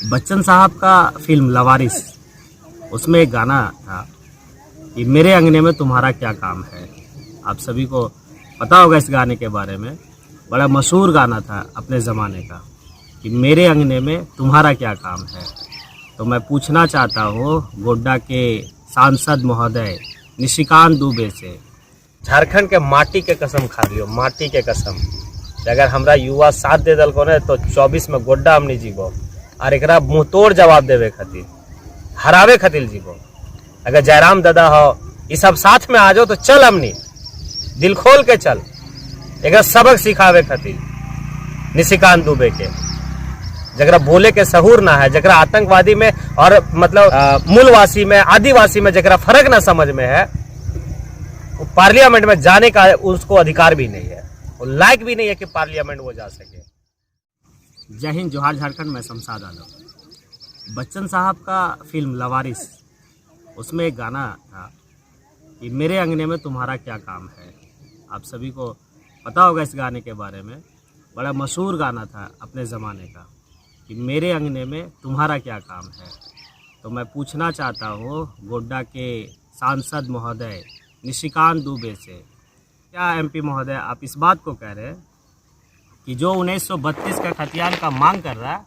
बच्चन साहब का फिल्म लवारिस, उसमें एक गाना था कि मेरे अंगने में तुम्हारा क्या काम है। आप सभी को पता होगा इस गाने के बारे में। बड़ा मशहूर गाना था अपने ज़माने का कि मेरे अंगने में तुम्हारा क्या काम है। तो मैं पूछना चाहता हूँ गोड्डा के सांसद महोदय निशिकांत दुबे से, झारखंड के माटी के कसम खा लियो, माटी के कसम, अगर हमरा युवा साथ दे दल को ने तो 24 में गोड्डा हमने जीवो और एकरा मुँह तोड़ जवाब देवे खातिर, हरावे खातिर जीवो। अगर जयराम दादा हो ये सब साथ में आ जाओ तो चल, हमनी दिल खोल के चल, एक सबक सिखावे खातिर निशिकांत दुबे के, जगरा बोले के सहूर ना है, जगरा आतंकवादी में और मतलब मूलवासी में आदिवासी में जगरा फर्क ना समझ में है, वो पार्लियामेंट में जाने का उसको अधिकार भी नहीं है, वो लायक भी नहीं है कि पार्लियामेंट वो जा सके। जय हिंद, जोहार झारखंड में शमशाद आलम। बच्चन साहब का फिल्म लवारिस, उसमें एक गाना था कि मेरे अंगने में तुम्हारा क्या काम है। आप सभी को पता होगा इस गाने के बारे में। बड़ा मशहूर गाना था अपने ज़माने का कि मेरे अंगने में तुम्हारा क्या काम है। तो मैं पूछना चाहता हूँ गोड्डा के सांसद महोदय निशिकांत दुबे से, क्या एमपी महोदय आप इस बात को कह रहे हैं कि जो 1932 का खतियान का मांग कर रहा है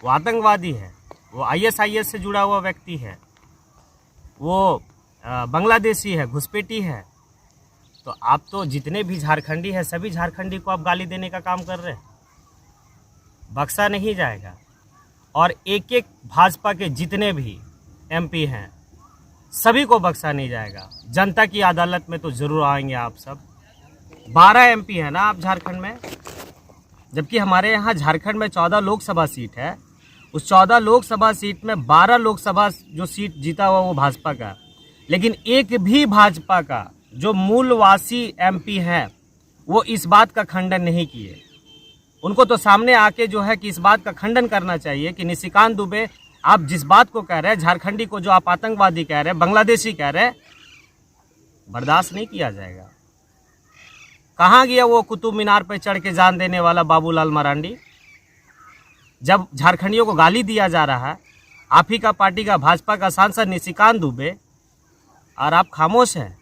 वो आतंकवादी है, वो ISIS से जुड़ा हुआ व्यक्ति है, वो बांग्लादेशी है, घुसपैठी है। तो आप तो जितने भी झारखंडी हैं सभी झारखंडी को आप गाली देने का काम कर रहे हैं। बख्शा नहीं जाएगा। और एक एक भाजपा के जितने भी MP हैं सभी को बख्शा नहीं जाएगा। जनता की अदालत में तो ज़रूर आएंगे आप सब। 12 MP है ना आप झारखंड में, जबकि हमारे यहाँ झारखंड में 14 लोकसभा सीट है। उस 14 लोकसभा सीट में 12 लोकसभा जो सीट जीता हुआ वो भाजपा का, लेकिन एक भी भाजपा का जो मूलवासी MP हैं वो इस बात का खंडन नहीं किए। उनको तो सामने आके जो है कि इस बात का खंडन करना चाहिए कि निशिकांत दुबे आप जिस बात को कह रहे हैं, झारखंडी को जो आप आतंकवादी कह रहे हैं, बांग्लादेशी कह रहे हैं, बर्दाश्त नहीं किया जाएगा। कहाँ गया वो कुतुब मीनार पर चढ़ के जान देने वाला बाबूलाल मरांडी? जब झारखंडियों को गाली दिया जा रहा है, आप ही का पार्टी का भाजपा का सांसद निशिकांत दुबे, और आप खामोश हैं।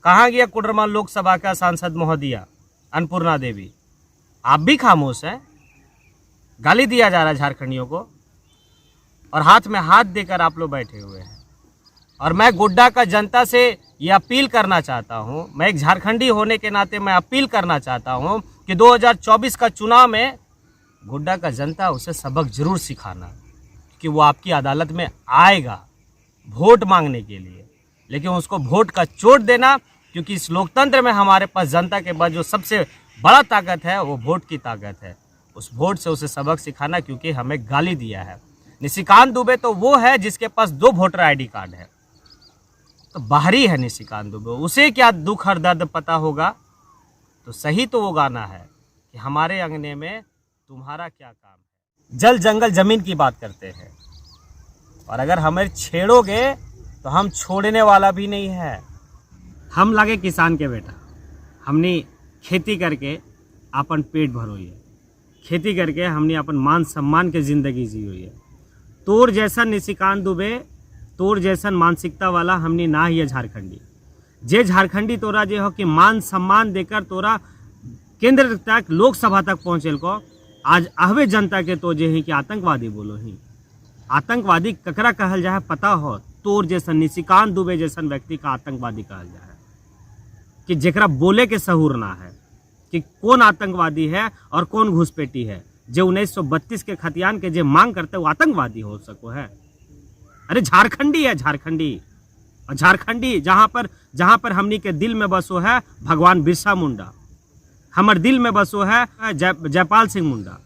कहाँ गया कोडरमा लोकसभा का सांसद महोदया अन्नपूर्णा देवी? आप भी खामोश हैं। गाली दिया जा रहा है झारखंडियों को और हाथ में हाथ देकर आप लोग बैठे हुए हैं। और मैं गोड्डा का जनता से ये अपील करना चाहता हूँ, मैं एक झारखंडी होने के नाते मैं अपील करना चाहता हूँ कि 2024 का चुनाव में गोड्डा का जनता उसे सबक जरूर सिखाना, कि वो आपकी अदालत में आएगा वोट मांगने के लिए, लेकिन उसको वोट का चोट देना, क्योंकि इस लोकतंत्र में हमारे पास जनता के पास जो सबसे बड़ा ताकत है वो वोट की ताकत है। उस वोट से उसे सबक सिखाना, क्योंकि हमें गाली दिया है। निशिकांत दुबे तो वो है जिसके पास 2 वोटर ID कार्ड है, तो बाहरी है निशिकांत दुबे, उसे क्या दुख और दर्द पता होगा? तो सही तो वो गाना है कि हमारे अंगने में तुम्हारा क्या काम है। जल जंगल जमीन की बात करते हैं, और अगर हमें छेड़ोगे तो हम छोड़ने वाला भी नहीं है। हम लगे किसान के बेटा, हमने खेती करके अपन पेट भरोई है, खेती करके हमने अपन मान सम्मान के ज़िंदगी जी हुई है। तोर जैसा निशिकांत दुबे, तोर जैसन मानसिकता वाला हमने ना ही है झारखंडी। जे झारखंडी तोरा जे हो कि मान सम्मान देकर तोरा केंद्र तक लोकसभा तक पहुँचल को, आज आहवे जनता के तो जे ही कि आतंकवादी बोलो ही। आतंकवादी ककरा कहल जाए पता हो? तोर जैसन निशिकांत दुबे जैसन व्यक्ति का आतंकवादी कहल जाए, कि जेकरा बोले के सहूर ना है कि कौन आतंकवादी है और कौन घुसपैठी है। जो 1932 के खतियान के जे मांग करते वो आतंकवादी हो सको है? अरे झारखंडी है, झारखंडी। और झारखंडी जहाँ पर हमनी के दिल में बसो है भगवान बिरसा मुंडा, हमर दिल में बसो है जयपाल सिंह मुंडा,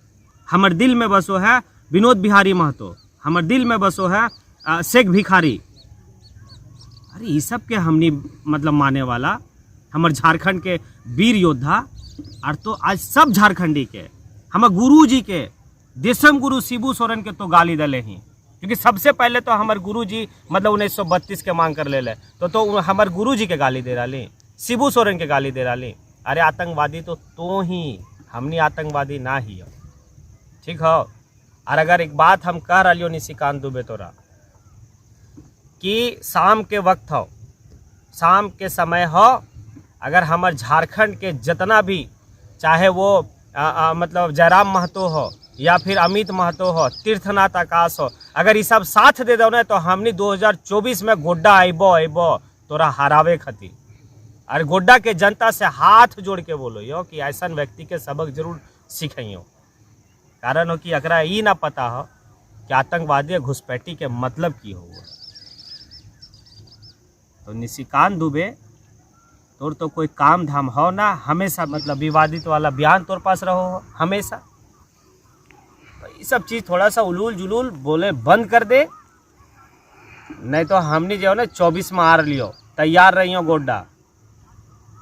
हमर दिल में बसो है विनोद बिहारी महतो, हमर दिल में बसो है शेख भिखारी। अरे ये सब के हमनी मतलब माने वाला हमर झारखंड के वीर योद्धा, और तो आज सब झारखंडी के हम गुरु जी के देशम गुरु शिबू सोरेन के तो गाली दले ही, क्योंकि सबसे पहले तो हमारे गुरु जी मतलब 1932 के मांग कर ले तो हमारे गुरु जी के गाली दे रही, शिबू सोरेन के गाली दे रही। अरे आतंकवादी तो ही, हमनी आतंकवादी ना ही हो, ठीक हो। और अगर एक बात हम कह रही हो निशिकांत दुबे तोरा कि शाम के वक्त हो, शाम के समय हो, अगर हमार झारखंड के जितना भी चाहे वो मतलब जयराम महतो हो या फिर अमित महतो हो, तीर्थनाथ आकाश हो, अगर ये सब साथ दे दो ना तो हमने 2024 में गोड्डा अबो तोरा हरावे खातिर। और गोड्डा के जनता से हाथ जोड़ के बोलो यो कि ऐसा व्यक्ति के सबक जरूर सीखियो। कारण हो कि अकरा ई ना पता हो कि आतंकवादी घुसपैठी के मतलब की हो। तो निशिकांत दुबे तोर तो कोई काम धाम हो ना, हमेशा मतलब विवादित वाला बयान तोर पास रहो हो हमेशा। तो ये सब चीज़ थोड़ा सा उलूल जुलूल बोले बंद कर दे, नहीं तो हमने जो है ना 24 में हार लियो, तैयार रहियो गोड्डा।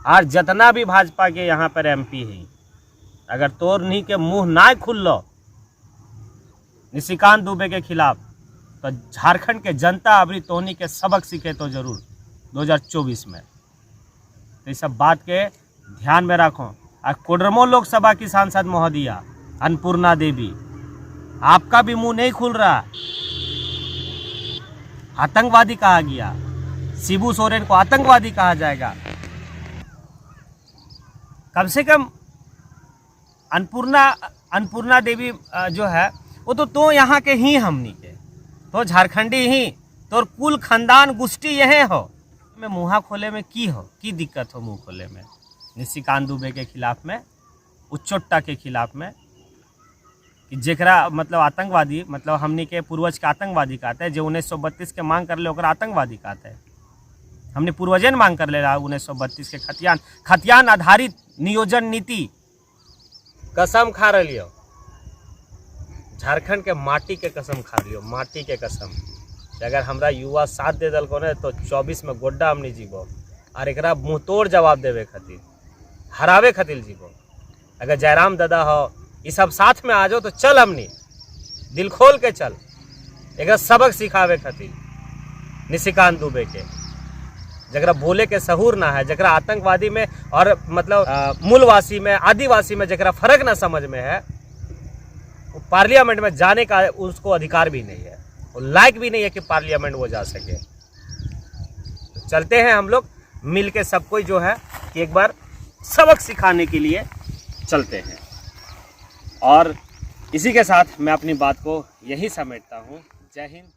और जितना भी भाजपा के यहाँ पर MP है, अगर तोर नहीं के मुंह ना खुल लो निशिकांत दुबे के खिलाफ, तो झारखंड के जनता अभी तोहनी के सबक सीखे तो जरूर 2024 में। तो इस सब बात के ध्यान में रखो। और कोडरमो लोकसभा की सांसद महोदया अन्नपूर्णा देवी, आपका भी मुंह नहीं खुल रहा। आतंकवादी कहा गया, शिबू सोरेन को आतंकवादी कहा जाएगा। कम से कम अन्नपूर्णा देवी जो है वो तो यहाँ के ही हमनी के, तो झारखंडी ही, तो कुल खानदान गोष्ठी यही हो। में मुँहा खोले में की दिक्कत हो मुँह खोले में निशिकांत दुबे के खिलाफ में, उच्चोट्टा के खिलाफ में, कि जेकरा मतलब आतंकवादी मतलब हमनी के पूर्वज के आतंकवादी कहते हैं, जो 1932 के मांग कर ले ओकरा आतंकवादी कहते हैं। हमने पूर्वजन मांग कर ले रहा 1932 के खतियान आधारित नियोजन नीति। कसम खा रही हो, झारखंड के माटी के कसम खा रही हो, माटी के कसम। अगर हमरा युवा साथ दे दल को ना तो 24 में गोड्डा हमने जीवो और एकरा मुँह तोड़ जवाब देवे खातिर, हरावे खातिर जीवो। अगर जयराम दादा हो, ये सब साथ में आ जाओ तो चल, हमने दिल खोल के चल, एक सबक सिखावे खातिर निशिकांत दुबे के। जगरा बोले के सहूर ना है, जगरा आतंकवादी में और मतलब मूलवासी में, आदिवासी में जगरा फर्क ना समझ में है, वो पार्लियामेंट में जाने का उसको अधिकार भी नहीं है, वो लायक भी नहीं है कि पार्लियामेंट वो जा सके। तो चलते हैं हम लोग मिल के, सब कोई जो है कि एक बार सबक सिखाने के लिए चलते हैं। और इसी के साथ मैं अपनी बात को यही समेटता हूँ। जय हिंद।